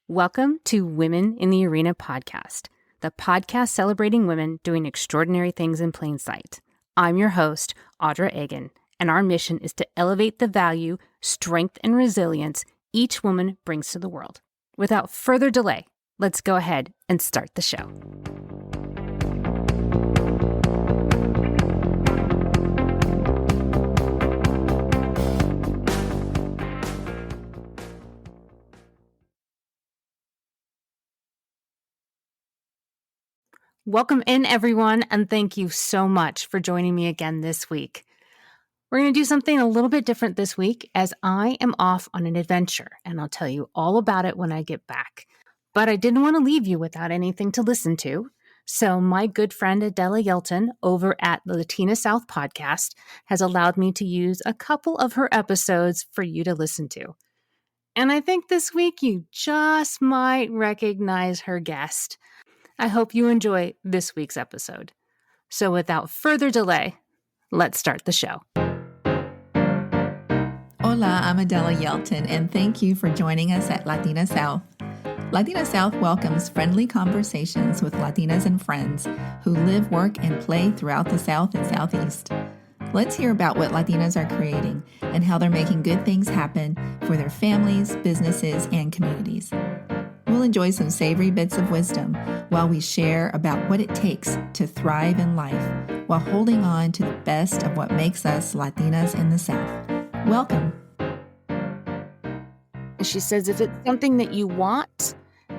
Welcome to Women in the Arena podcast, the podcast celebrating women doing extraordinary things in plain sight. I'm your host, Audra Agen, and our mission is to elevate the value, strength, and resilience each woman brings to the world. Without further delay, let's go ahead and start the show. Welcome in, everyone, and thank you so much for joining me again this week. We're going to do something a little bit different this week as I am off on an adventure, and I'll tell you all about it when I get back. But I didn't want to leave you without anything to listen to, so my good friend Adela Yelton over at the Latina South podcast has allowed me to use a couple of her episodes for you to listen to. And I think this week you just might recognize her guest. I hope you enjoy this week's episode. So without further delay, let's start the show. Hola, I'm Adela Yelton, and thank you for joining us at Latina South. Latina South welcomes friendly conversations with Latinas and friends who live, work, and play throughout the South and Southeast. Let's hear about what Latinas are creating and how they're making good things happen for their families, businesses, and communities. We'll enjoy some savory bits of wisdom while we share about what it takes to thrive in life while holding on to the best of what makes us Latinas in the South. Welcome. She says if it's something that you want,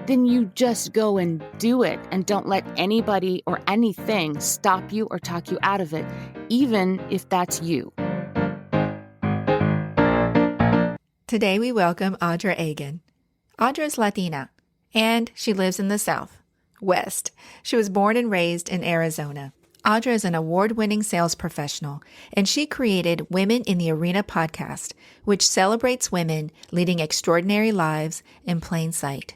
then you just go and do it and don't let anybody or anything stop you or talk you out of it, even if that's you. Today we welcome Audra Agen. Audra is Latina, and she lives in the South, West. She was born and raised in Arizona. Audra is an award-winning sales professional, and she created Women in the Arena podcast, which celebrates women leading extraordinary lives in plain sight.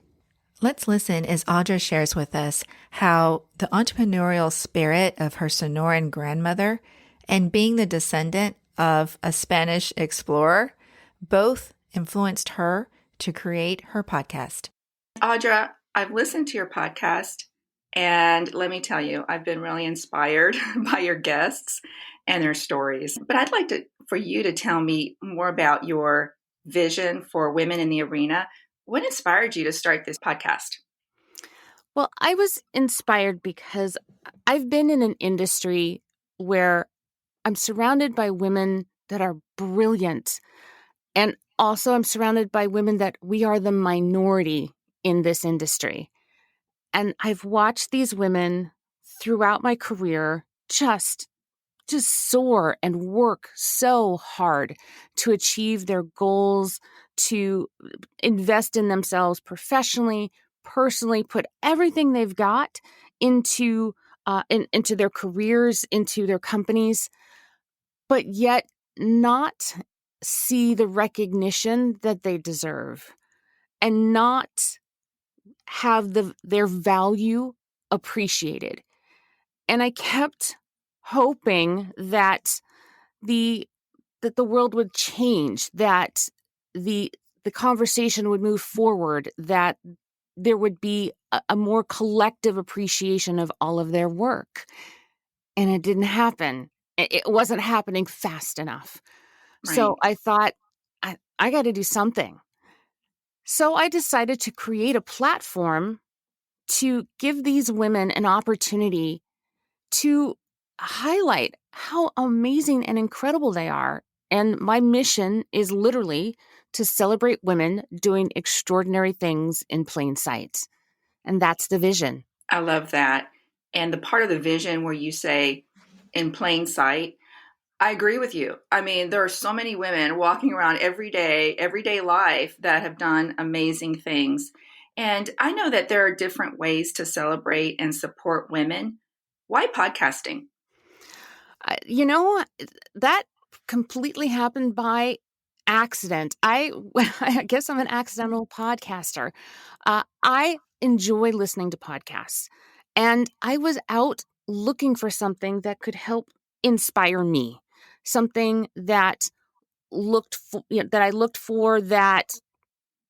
Let's listen as Audra shares with us how the entrepreneurial spirit of her Sonoran grandmother and being the descendant of a Spanish explorer both influenced her to create her podcast. Audra, I've listened to your podcast, and let me tell you, I've been really inspired by your guests and their stories. But I'd like for you to tell me more about your vision for Women in the Arena. What inspired you to start this podcast? Well, I was inspired because I've been in an industry where I'm surrounded by women that are brilliant. And also I'm surrounded by women that we are the minority in this industry. And I've watched these women throughout my career just soar and work so hard to achieve their goals, to invest in themselves professionally, personally, put everything they've got into their careers, into their companies, but yet not see the recognition that they deserve and not have their value appreciated. And I kept hoping that the world would change, that the conversation would move forward, that there would be a more collective appreciation of all of their work. And it didn't happen. It wasn't happening fast enough. Right. So I thought, I got to do something. So I decided to create a platform to give these women an opportunity to highlight how amazing and incredible they are. And my mission is literally to celebrate women doing extraordinary things in plain sight. And that's the vision. I love that. And the part of the vision where you say in plain sight, I agree with you. I mean, there are so many women walking around everyday life that have done amazing things. And I know that there are different ways to celebrate and support women. Why podcasting? That completely happened by accident. I guess I'm an accidental podcaster. I enjoy listening to podcasts, and I was out looking for something that could help inspire me, something that I looked for that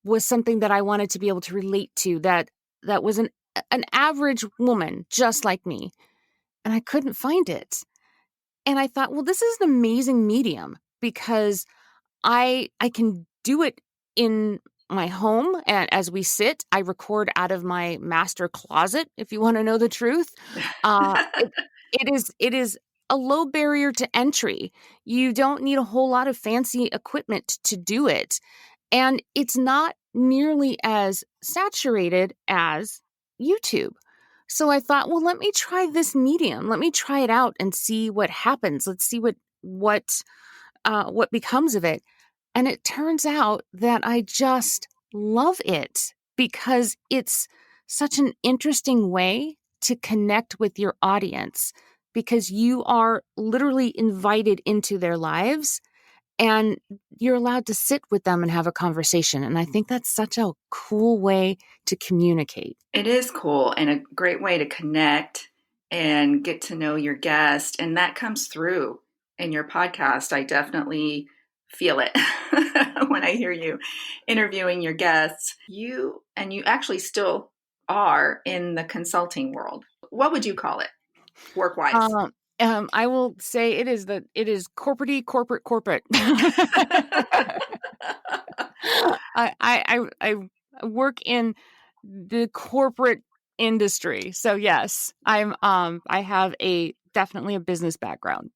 was something that I wanted to be able to relate to, that was an average woman just like me. And I couldn't find it. And I thought, well, this is an amazing medium because I can do it in my home, and as we sit, I record out of my master closet. If you want to know the truth, it, it is a low barrier to entry. You don't need a whole lot of fancy equipment to do it, and it's not nearly as saturated as YouTube. So I thought, well, let me try this medium. Let me try it out and see what happens. Let's see what becomes of it. And it turns out that I just love it because it's such an interesting way to connect with your audience, because you are literally invited into their lives and you're allowed to sit with them and have a conversation. And I think that's such a cool way to communicate. It is cool and a great way to connect and get to know your guest. And that comes through in your podcast. I definitely feel it when I hear you interviewing your guests. You actually still are in the consulting world. What would you call it, work-wise? I will say it is corporate. I work in the corporate industry. So yes, I have definitely a business background.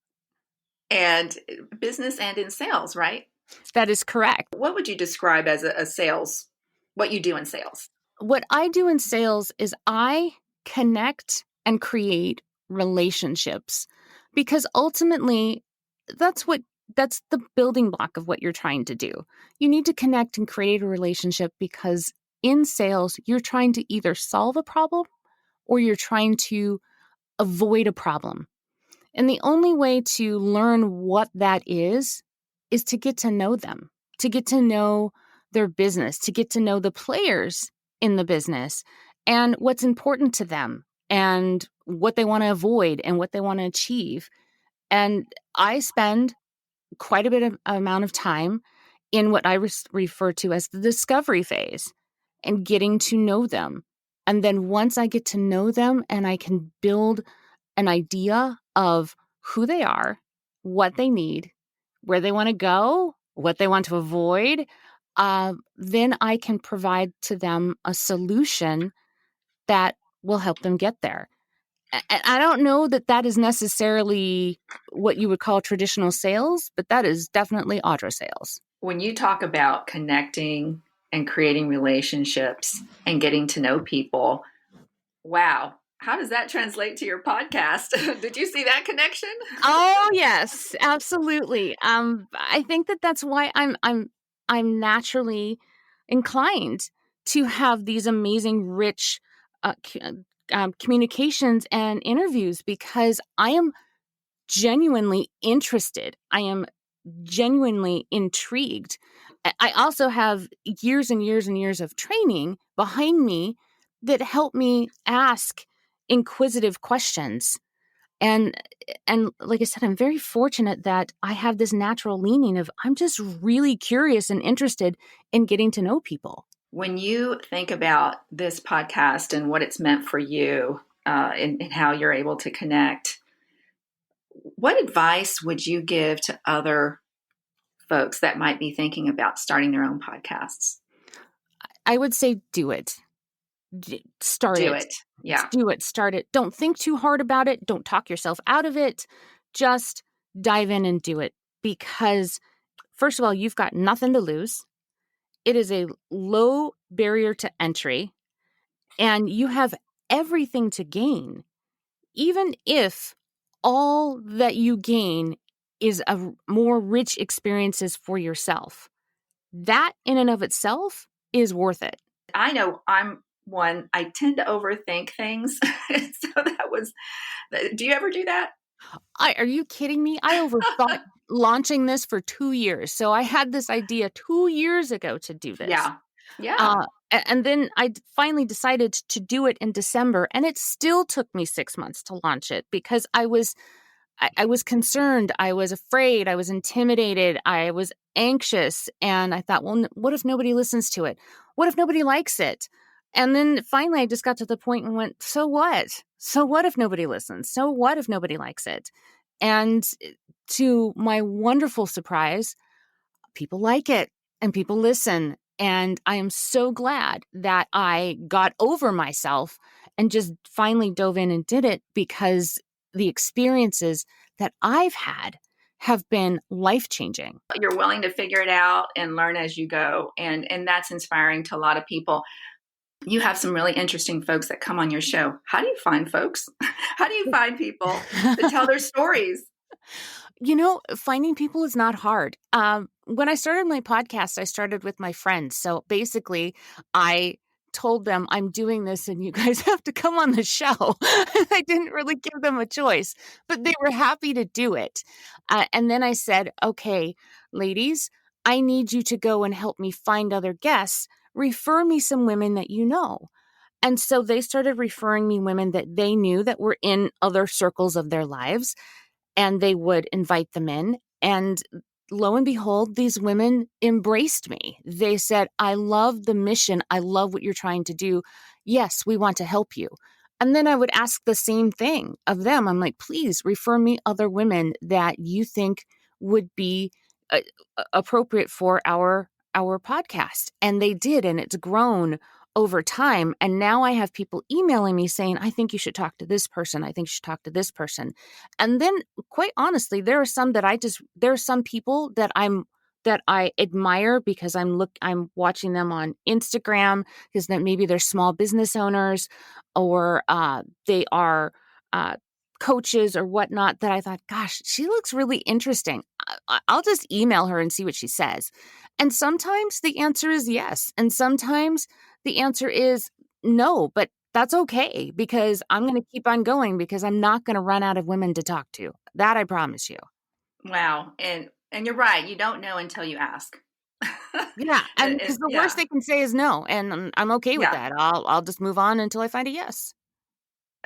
And business and in sales, right? That is correct. What would you describe as a sales, what you do in sales? What I do in sales is I connect and create relationships, because ultimately that's the building block of what you're trying to do. You need to connect and create a relationship, because in sales, you're trying to either solve a problem or you're trying to avoid a problem. And the only way to learn what that is to get to know them, to get to know their business, to get to know the players in the business and what's important to them and what they want to avoid and what they want to achieve. And I spend quite a bit of amount of time in what I refer to as the discovery phase and getting to know them. And then once I get to know them and I can build an idea of who they are, what they need, where they want to go, what they want to avoid, then I can provide to them a solution that will help them get there. And I don't know that is necessarily what you would call traditional sales, but that is definitely Audra sales. When you talk about connecting and creating relationships and getting to know people, wow. How does that translate to your podcast? Did you see that connection? Oh, yes, absolutely. I think that's why I'm naturally inclined to have these amazing, rich communications and interviews, because I am genuinely interested. I am genuinely intrigued. I also have years and years and years of training behind me that help me ask inquisitive questions. And like I said, I'm very fortunate that I have this natural leaning of I'm just really curious and interested in getting to know people. When you think about this podcast and what it's meant for you and how you're able to connect, what advice would you give to other folks that might be thinking about starting their own podcasts? I would say do it. Start it. Do it. Yeah. Do it. Start it. Don't think too hard about it. Don't talk yourself out of it. Just dive in and do it. Because, first of all, you've got nothing to lose. It is a low barrier to entry, and you have everything to gain. Even if all that you gain is a more rich experiences for yourself, that in and of itself is worth it. I know I'm one, I tend to overthink things. So do you ever do that? Are you kidding me? I overthought launching this for 2 years. So I had this idea 2 years ago to do this. Yeah. Yeah. And then I finally decided to do it in December, and it still took me 6 months to launch it because I was I was concerned. I was afraid. I was intimidated. I was anxious. And I thought, well, what if nobody listens to it? What if nobody likes it? And then finally, I just got to the point and went, so what? So what if nobody listens? So what if nobody likes it? And to my wonderful surprise, people like it and people listen. And I am so glad that I got over myself and just finally dove in and did it, because the experiences that I've had have been life-changing. You're willing to figure it out and learn as you go. And that's inspiring to a lot of people. You have some really interesting folks that come on your show. How do you find folks? How do you find people to tell their stories? Finding people is not hard. When I started my podcast, I started with my friends. So basically, I told them I'm doing this and you guys have to come on the show. I didn't really give them a choice, but they were happy to do it. And then I said, okay, ladies, I need you to go and help me find other guests. Refer me some women that you know. And so they started referring me women that they knew that were in other circles of their lives, and they would invite them in. And lo and behold, these women embraced me. They said, I love the mission. I love what you're trying to do. Yes, we want to help you. And then I would ask the same thing of them. I'm like, please refer me other women that you think would be appropriate for our podcast. And they did. And it's grown over time. And now I have people emailing me saying, I think you should talk to this person. I think you should talk to this person. And then quite honestly, there are some people that I admire because I'm watching them on Instagram, because then maybe they're small business owners, or they are coaches or whatnot, that I thought, gosh, she looks really interesting. I'll just email her and see what she says. And sometimes the answer is yes. And sometimes the answer is no, but that's okay, because I'm going to keep on going, because I'm not going to run out of women to talk to. That I promise you. Wow. And you're right. You don't know until you ask. Yeah. And because the worst they can say is no. And I'm okay with that. I'll just move on until I find a yes.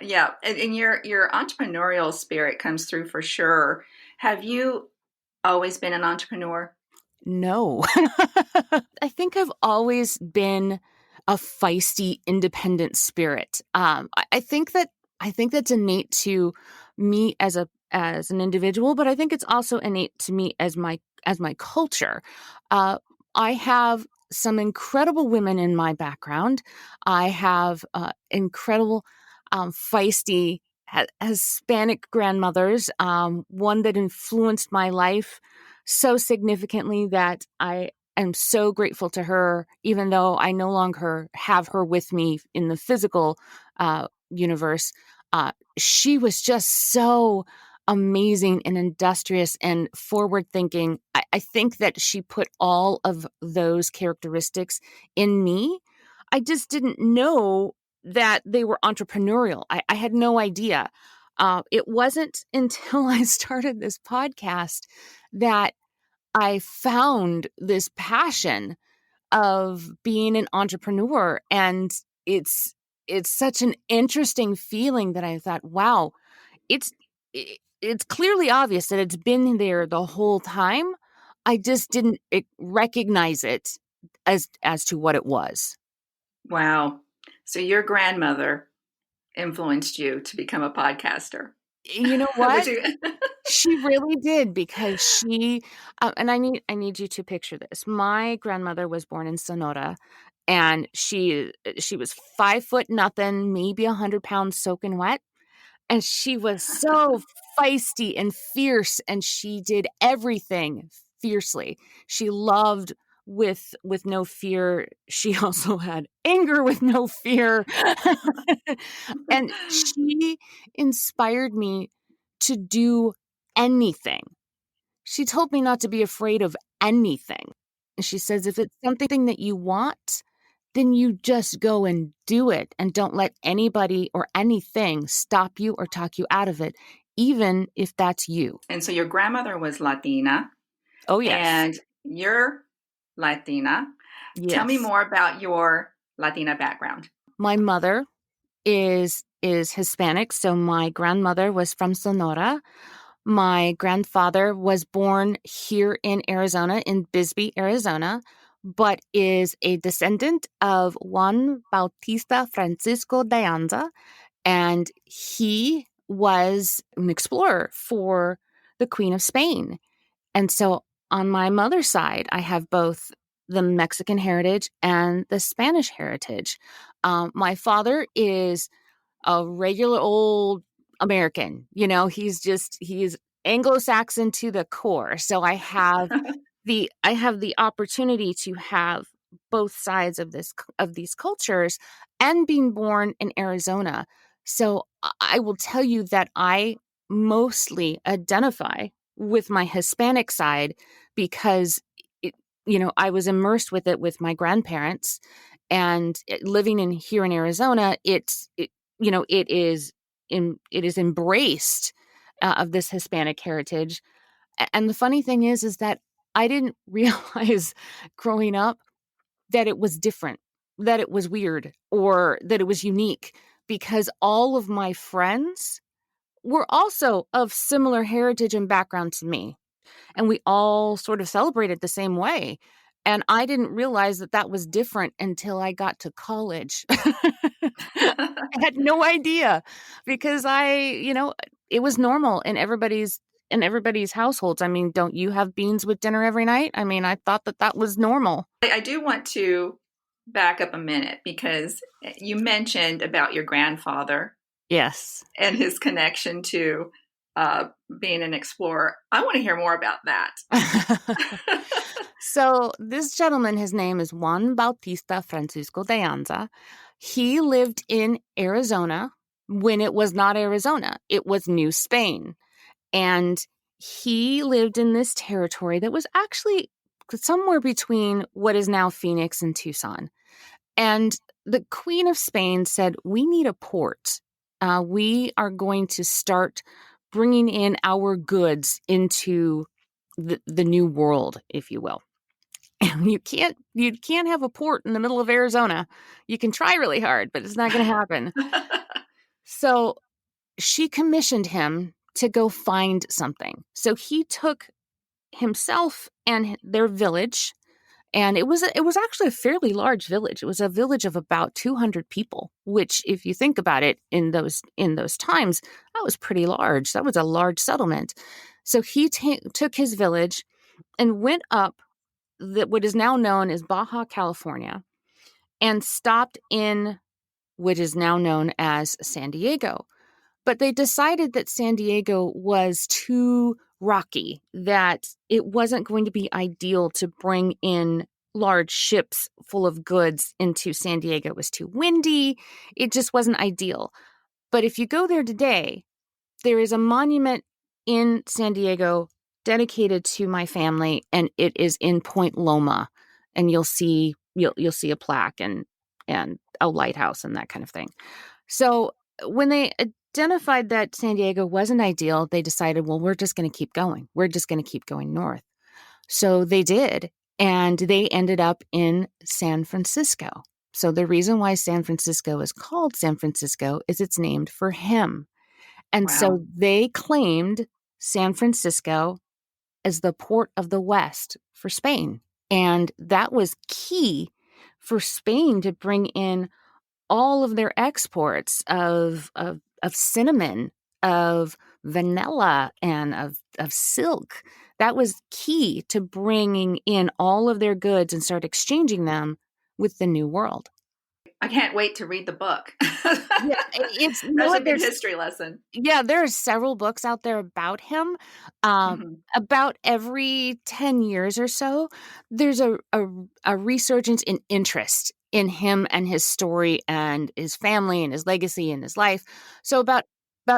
Yeah. And your entrepreneurial spirit comes through for sure. Have you always been an entrepreneur? No. I think I've always been a feisty, independent spirit. I think that's innate to me as an individual, but I think it's also innate to me as my culture. I have some incredible women in my background. I have incredible, feisty Hispanic grandmothers. One that influenced my life so significantly that I am so grateful to her, even though I no longer have her with me in the physical universe. She was just so amazing and industrious and forward thinking. I think that she put all of those characteristics in me. I just didn't know that they were entrepreneurial. I had no idea. It wasn't until I started this podcast that I found this passion of being an entrepreneur. And it's such an interesting feeling that I thought, wow, it's it's clearly obvious that it's been there the whole time. I just didn't recognize it as to what it was. Wow. So your grandmother influenced you to become a podcaster. You know what? She really did, because she and I need you to picture this. My grandmother was born in Sonora, and she was 5 foot nothing, maybe 100 pounds soaking wet. And she was so feisty and fierce, and she did everything fiercely. She loved with no fear. She also had anger with no fear. And she inspired me to do anything. She told me not to be afraid of anything. And she says, if it's something that you want, then you just go and do it, and don't let anybody or anything stop you or talk you out of it, even if that's you. And so your grandmother was Latina. Oh, yes. And you're Latina. Yes. Tell me more about your Latina background. My mother is Hispanic. So my grandmother was from Sonora. My grandfather was born here in Arizona, in Bisbee, Arizona, but is a descendant of Juan Bautista Francisco de Anza, and he was an explorer for the Queen of Spain. And so on my mother's side, I have both the Mexican heritage and the Spanish heritage. My father is a regular old American. He's Anglo-Saxon to the core. So I have the opportunity to have both sides of these cultures, and being born in Arizona. So I will tell you that I mostly identify with my Hispanic side because I was immersed with it with my grandparents, and living in here in Arizona, it is embraced of this Hispanic heritage. And the funny thing is that I didn't realize growing up that it was different, that it was weird, or that it was unique, because all of my friends were also of similar heritage and background to me. And we all sort of celebrated the same way. And I didn't realize that that was different until I got to college. I had no idea, because it was normal in everybody's households. I mean, don't you have beans with dinner every night? I mean, I thought that that was normal. I do want to back up a minute because you mentioned about your grandfather Yes. and his connection to being an explorer. I want to hear more about that. So this gentleman, his name is Juan Bautista Francisco de Anza. He lived in Arizona when it was not Arizona. It was New Spain. And he lived in this territory that was actually somewhere between what is now Phoenix and Tucson. And the Queen of Spain said, we need a port. We are going to start bringing in our goods into the new world, if you will. And you can't have a port in the middle of Arizona. You can try really hard, but it's not going to happen. So she commissioned him to go find something. So he took himself and their village, and it was actually a fairly large village. It was a village of about 200 people, which, if you think about it, in those times, that was pretty large. That was a large settlement. So he took his village and went up what is now known as Baja California, and stopped in what is now known as San Diego. But they decided that San Diego was too rocky, that it wasn't going to be ideal to bring in large ships full of goods into San Diego. It was too windy. It just wasn't ideal. But if you go there today, there is a monument in San Diego dedicated to my family, and it is in Point Loma. And you'll see a plaque and a lighthouse and that kind of thing. So when they identified that San Diego wasn't ideal, they decided, well, we're just going to keep going. We're just going to keep going north. So they did, and they ended up in San Francisco. So the reason why San Francisco is called San Francisco is it's named for him. And Wow. so they claimed San Francisco as the port of the West for Spain. And that was key for Spain to bring in all of their exports of cinnamon, of vanilla, and of silk. That was key to bringing in all of their goods and start exchanging them with the New World. I can't wait to read the book. Yeah, it's That's a good history lesson. yeah, there are several books out there about him. Mhm. About every 10 years or so, there's a resurgence in interest in him and his story and his family and his legacy and his life. So about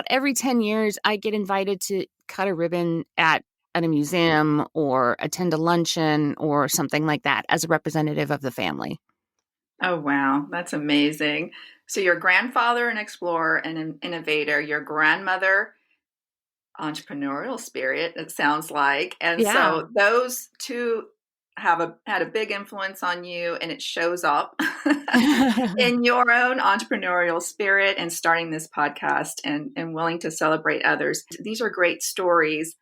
every 10 years, I get invited to cut a ribbon at a museum or attend a luncheon or something like that as a representative of the family. Oh, wow. That's amazing. So, your grandfather, an explorer and an innovator, your grandmother, entrepreneurial spirit, it sounds like. And Yeah. so, those two had a big influence on you, and it shows up in your own entrepreneurial spirit and starting this podcast and willing to celebrate others. These are great stories.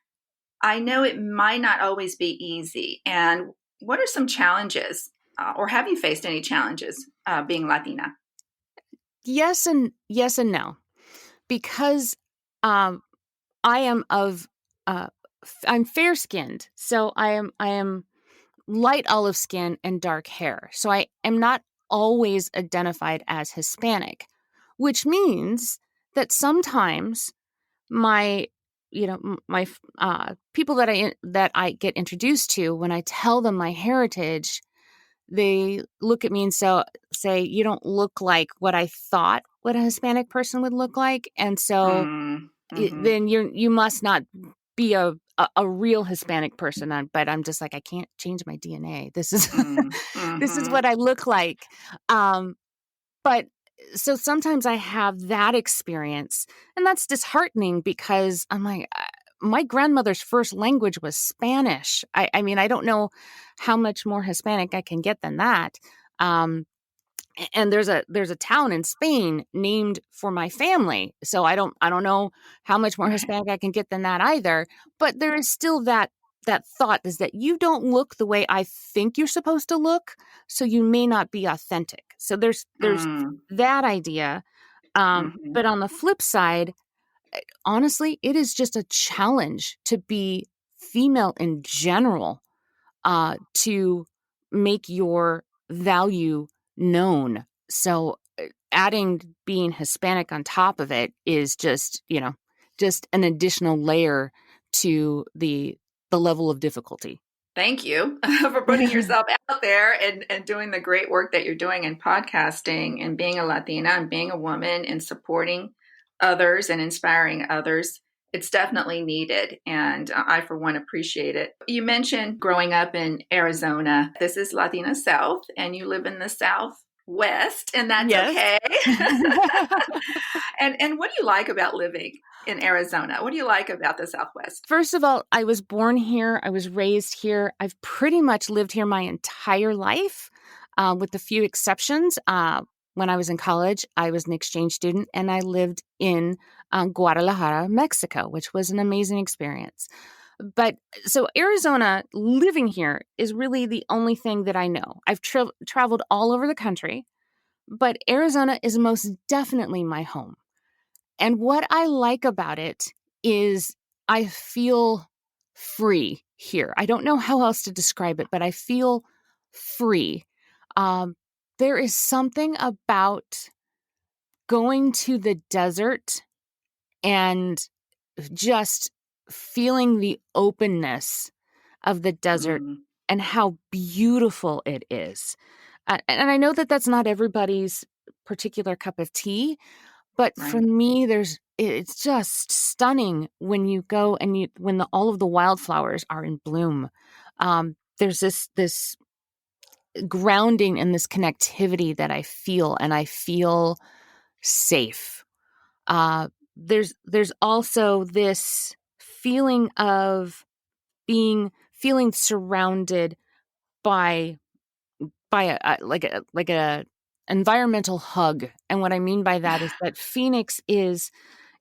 I know it might not always be easy. And what are some challenges, or have you faced any challenges being Latina? Yes and no, because I am of I'm fair skinned, so I am light olive skin and dark hair. So I am not always identified as Hispanic, which means that sometimes my my people that I get introduced to, when I tell them my heritage, they look at me and say, you don't look like what I thought what a Hispanic person would look like. And so Mm-hmm. then you must not be a real Hispanic person. But I'm just like, I can't change my DNA. This is this is Mm-hmm. what I look like. But so sometimes I have that experience, and that's disheartening because I'm like, my grandmother's first language was Spanish. I mean, I don't know how much more Hispanic I can get than that. And there's a town in Spain named for my family. So I don't know how much more Right. Hispanic I can get than that either. But there is still that thought is that you don't look the way I think you're supposed to look, so you may not be authentic. So there's Mm. that idea. Mm-hmm. But on the flip side, honestly, it is just a challenge to be female in general, to make your value known. So adding being Hispanic on top of it is just an additional layer to the level of difficulty. Thank you for putting yourself out there and doing the great work that you're doing in podcasting and being a Latina and being a woman and supporting others and inspiring others. It's definitely needed. And I, for one, appreciate it. You mentioned growing up in Arizona. This is Latina South, and you live in the Southwest, and that's Yes. okay. And what do you like about living in Arizona? What do you like about the Southwest? First of all, I was born here. I was raised here. I've pretty much lived here my entire life, with a few exceptions. When I was in college, I was an exchange student, and I lived in Guadalajara, Mexico, which was an amazing experience. But so Arizona, living here is really the only thing that I know. I've traveled all over the country, but Arizona is most definitely my home. And what I like about it is I feel free here. I don't know how else to describe it, but I feel free. Um, there is something about going to the desert and just feeling the openness of the desert Mm, and how beautiful it is. And I know that that's not everybody's particular cup of tea, but for right. me, it's just stunning when you go and when all of the wildflowers are in bloom. There's this grounding and this connectivity that I feel, and I feel safe. There's also this feeling of feeling surrounded by like a environmental hug. And what I mean by that is that Phoenix is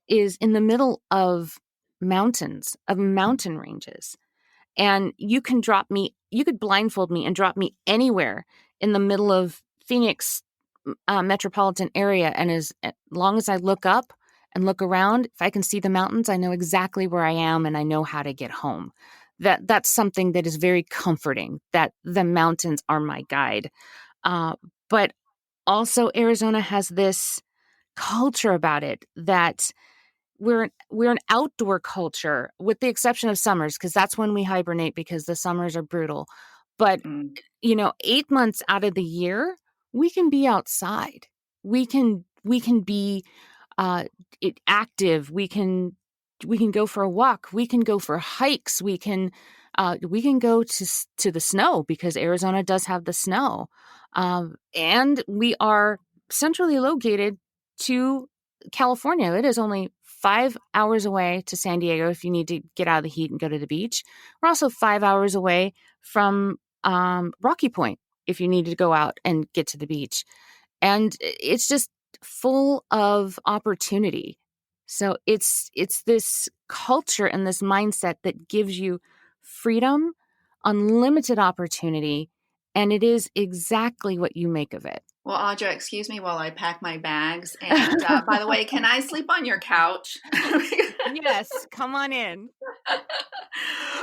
in the middle of mountain ranges. And you could blindfold me and drop me anywhere in the middle of Phoenix metropolitan area. And as long as I look up and look around, if I can see the mountains, I know exactly where I am and I know how to get home. That's something that is very comforting, that the mountains are my guide. But also Arizona has this culture about it that we're an outdoor culture, with the exception of summers, because that's when we hibernate because the summers are brutal. But Mm, 8 months out of the year, we can be outside. We can be uh, active. We can go for a walk. We can go for hikes. We can go to the snow because Arizona does have the snow, and we are centrally located to California. It is only 5 hours away to San Diego if you need to get out of the heat and go to the beach. We're also 5 hours away from Rocky Point if you needed to go out and get to the beach. And it's just full of opportunity. So it's this culture and this mindset that gives you freedom, unlimited opportunity, and it is exactly what you make of it. Well, Audra, excuse me while I pack my bags. And by the way, can I sleep on your couch? Yes, come on in.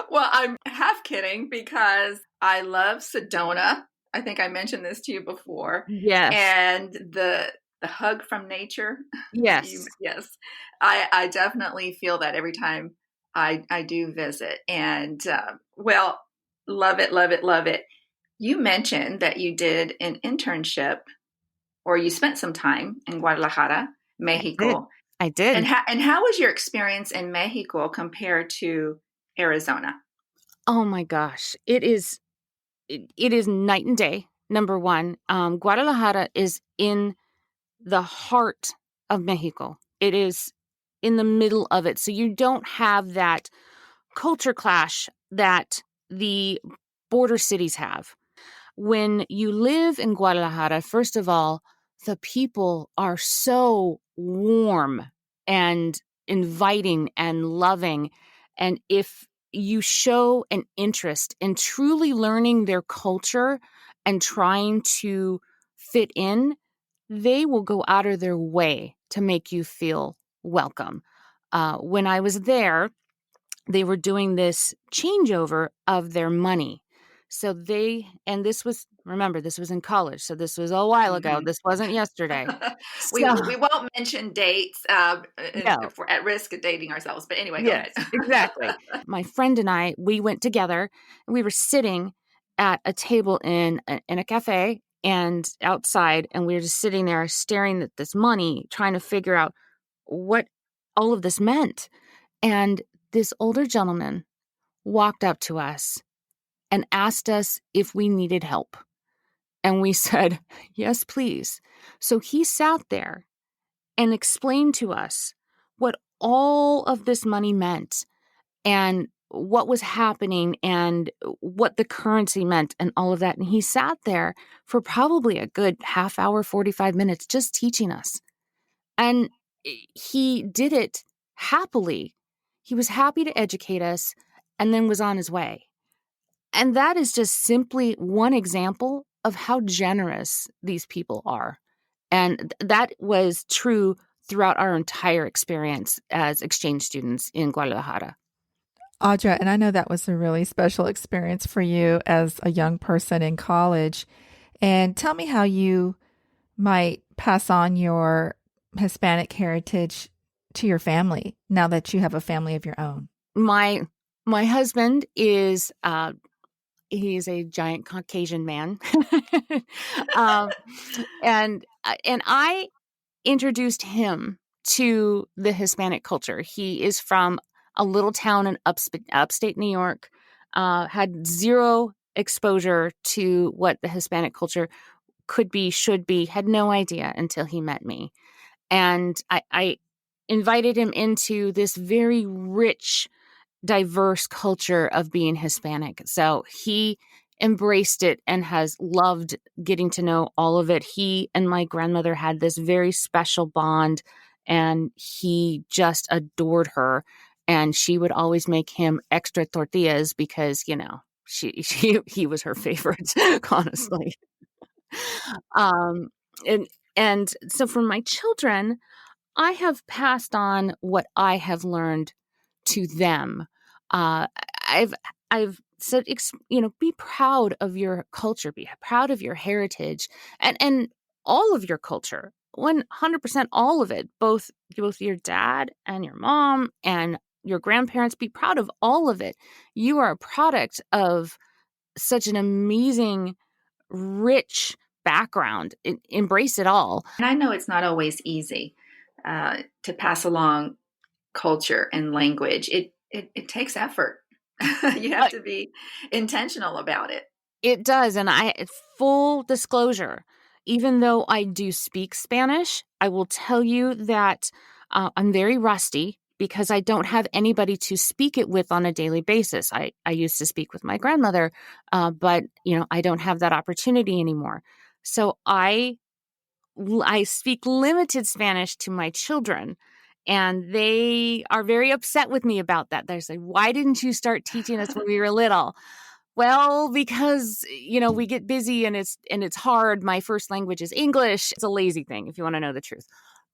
Well, I'm half kidding because I love Sedona. I think I mentioned this to you before. Yes. And the hug from nature. Yes. Yes. I definitely feel that every time I do visit. And well, love it, love it, love it. You mentioned that you did an internship or you spent some time in Guadalajara, Mexico. I did. And how was your experience in Mexico compared to Arizona? Oh my gosh. It is night and day. Number one, Guadalajara is in the heart of Mexico. It is in the middle of it. So you don't have that culture clash that the border cities have. When you live in Guadalajara, first of all, the people are so warm and inviting and loving. And if you show an interest in truly learning their culture and trying to fit in, they will go out of their way to make you feel welcome. When I was there, they were doing this changeover of their money. So this was, remember, this was in college. So this was a while ago. Mhm. This wasn't yesterday. we So, we won't mention dates no. if we're at risk of dating ourselves. But anyway, go Yes, ahead. exactly. My friend and I, we went together and we were sitting at a table in a cafe and outside, and we were just sitting there staring at this money, trying to figure out what all of this meant. And this older gentleman walked up to us and asked us if we needed help. And we said, yes, please. So he sat there and explained to us what all of this money meant and what was happening and what the currency meant and all of that. And he sat there for probably a good half hour, 45 minutes, just teaching us. And he did it happily. He was happy to educate us and then was on his way. And that is just simply one example of how generous these people are. And that was true throughout our entire experience as exchange students in Guadalajara. Audra, and I know that was a really special experience for you as a young person in college. And tell me how you might pass on your Hispanic heritage to your family now that you have a family of your own. My husband is he's a giant Caucasian man, um, and I introduced him to the Hispanic culture. He is from a little town in upstate New York. Had zero exposure to what the Hispanic culture could be, should be. Had no idea until he met me, and I invited him into this very rich, diverse culture of being Hispanic. So he embraced it and has loved getting to know all of it. He and my grandmother had this very special bond, and he just adored her. And she would always make him extra tortillas because, he was her favorite, honestly. Um, and and so for my children, I have passed on what I have learned to them. Uh, I've said, be proud of your culture, be proud of your heritage, and all of your culture, 100%, all of it. Both your dad and your mom and your grandparents. Be proud of all of it. You are a product of such an amazing, rich background. Embrace it all. And I know it's not always easy to pass along culture and language. It takes effort. You have to be intentional about it. It does. And full disclosure, even though I do speak Spanish, I will tell you that I'm very rusty because I don't have anybody to speak it with on a daily basis. I used to speak with my grandmother, but I don't have that opportunity anymore. So I speak limited Spanish to my children, and they are very upset with me about that. They're saying, "Why didn't you start teaching us when we were little?" Well, because we get busy and it's hard. My first language is English. It's a lazy thing, if you want to know the truth.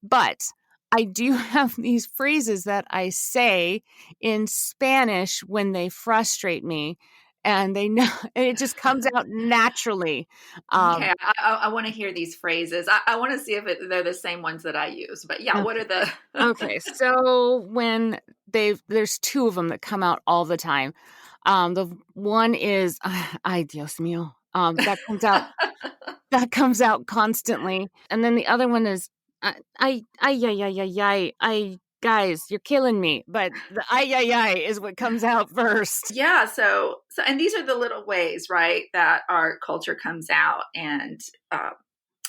But I do have these phrases that I say in Spanish when they frustrate me, and they know, and it just comes out naturally. Okay, I want to hear these phrases. I want to see if they're the same ones that I use. But yeah, what are the? Okay, so when there's two of them that come out all the time. The one is "Ay, Dios mío." That comes out constantly, and then the other one is "Ay, ay, ay, ay, ay, ay, ay, guys, you're killing me." But the "ay, ay, ay" is what comes out first. Yeah. So, and these are the little ways, right, that our culture comes out, and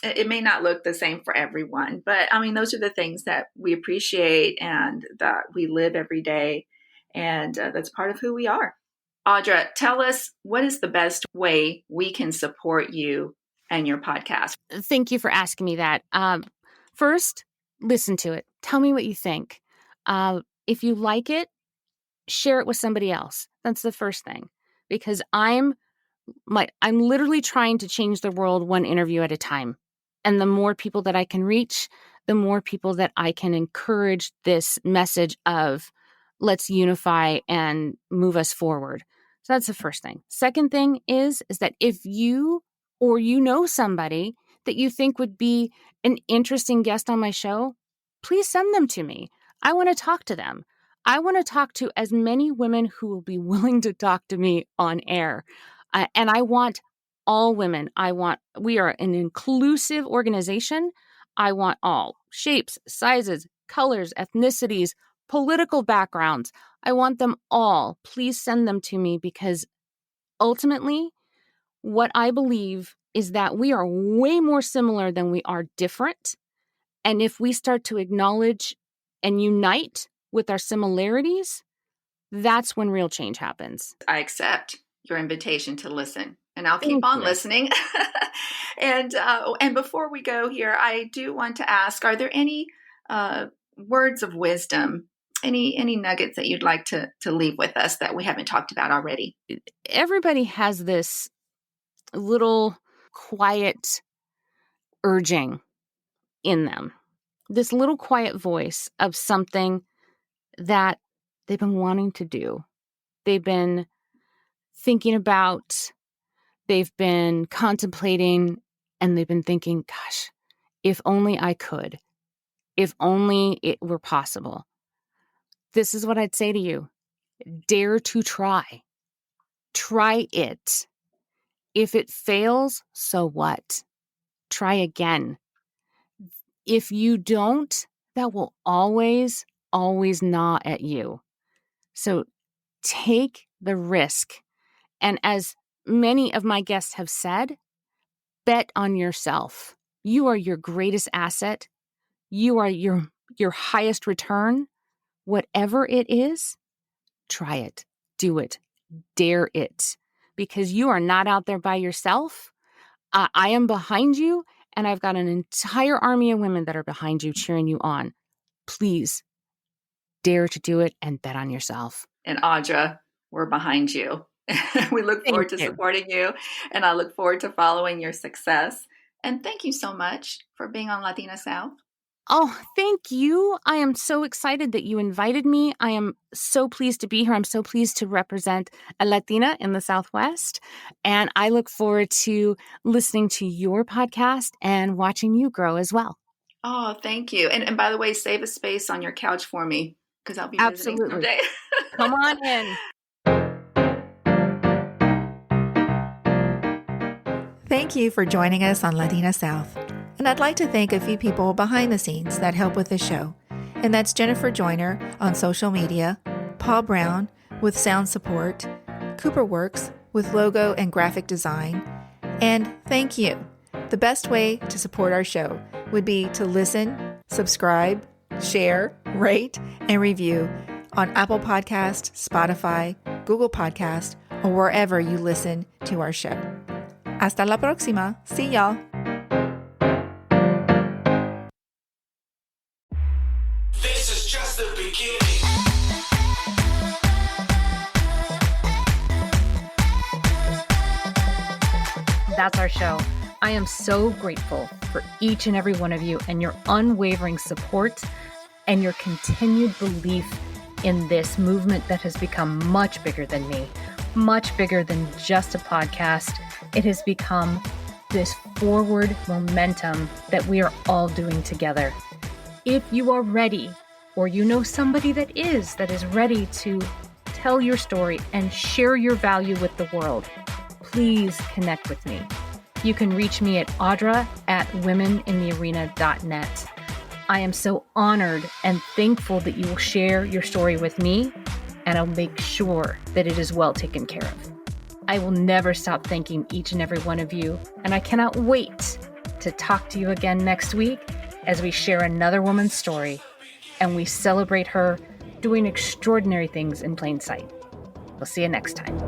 it may not look the same for everyone, but I mean, those are the things that we appreciate and that we live every day, and that's part of who we are. Audra, tell us, what is the best way we can support you and your podcast? Thank you for asking me that. First, listen to it. Tell me what you think. If you like it, share it with somebody else. That's the first thing, because I'm literally trying to change the world one interview at a time. And the more people that I can reach, the more people that I can encourage this message of let's unify and move us forward. So that's the first thing. Second thing is that if you or somebody that you think would be an interesting guest on my show, please send them to me. I want to talk to them. I want to talk to as many women who will be willing to talk to me on air. And I want all women. We are an inclusive organization. I want all shapes, sizes, colors, ethnicities, political backgrounds. I want them all. Please send them to me, because ultimately, what I believe is that we are way more similar than we are different. And if we start to acknowledge and unite with our similarities, that's when real change happens. I accept your invitation to listen, and I'll keep Thank on you. listening. And before we go here, I do want to ask: are there any words of wisdom, any nuggets that you'd like to leave with us that we haven't talked about already? Everybody has this little quiet urging in them, this little quiet voice of something that they've been wanting to do. They've been thinking about, they've been contemplating, and they've been thinking, gosh, if only I could, if only it were possible. This is what I'd say to you. Dare to try. Try it. If it fails, so what? Try again. If you don't, that will always, always gnaw at you. So take the risk. And as many of my guests have said, bet on yourself. You are your greatest asset. You are your highest return. Whatever it is, try it. Do it. Dare it. Because you are not out there by yourself. I am behind you, and I've got an entire army of women that are behind you, cheering you on. Please dare to do it and bet on yourself. And Audra, we're behind you. We look forward to supporting you, and I look forward to following your success. And thank you so much for being on Latina South. Oh, thank you. I am so excited that you invited me. I am so pleased to be here. I'm so pleased to represent a Latina in the Southwest. And I look forward to listening to your podcast and watching you grow as well. Oh, thank you. And by the way, save a space on your couch for me, because I'll be visiting someday. Come on in. Thank you for joining us on Latina South. And I'd like to thank a few people behind the scenes that help with the show. And that's Jennifer Joyner on social media, Paul Brown with sound support, Cooper Works with logo and graphic design, and thank you. The best way to support our show would be to listen, subscribe, share, rate, and review on Apple Podcast, Spotify, Google Podcast, or wherever you listen to our show. Hasta la próxima. See y'all. This is just the beginning. That's our show. I am so grateful for each and every one of you and your unwavering support and your continued belief in this movement that has become much bigger than me, much bigger than just a podcast. It has become this forward momentum that we are all doing together. If you are ready, or you know somebody that is ready to tell your story and share your value with the world, please connect with me. You can reach me at audra@womeninthearena.net. I am so honored and thankful that you will share your story with me, and I'll make sure that it is well taken care of. I will never stop thanking each and every one of you, and I cannot wait to talk to you again next week as we share another woman's story and we celebrate her doing extraordinary things in plain sight. We'll see you next time.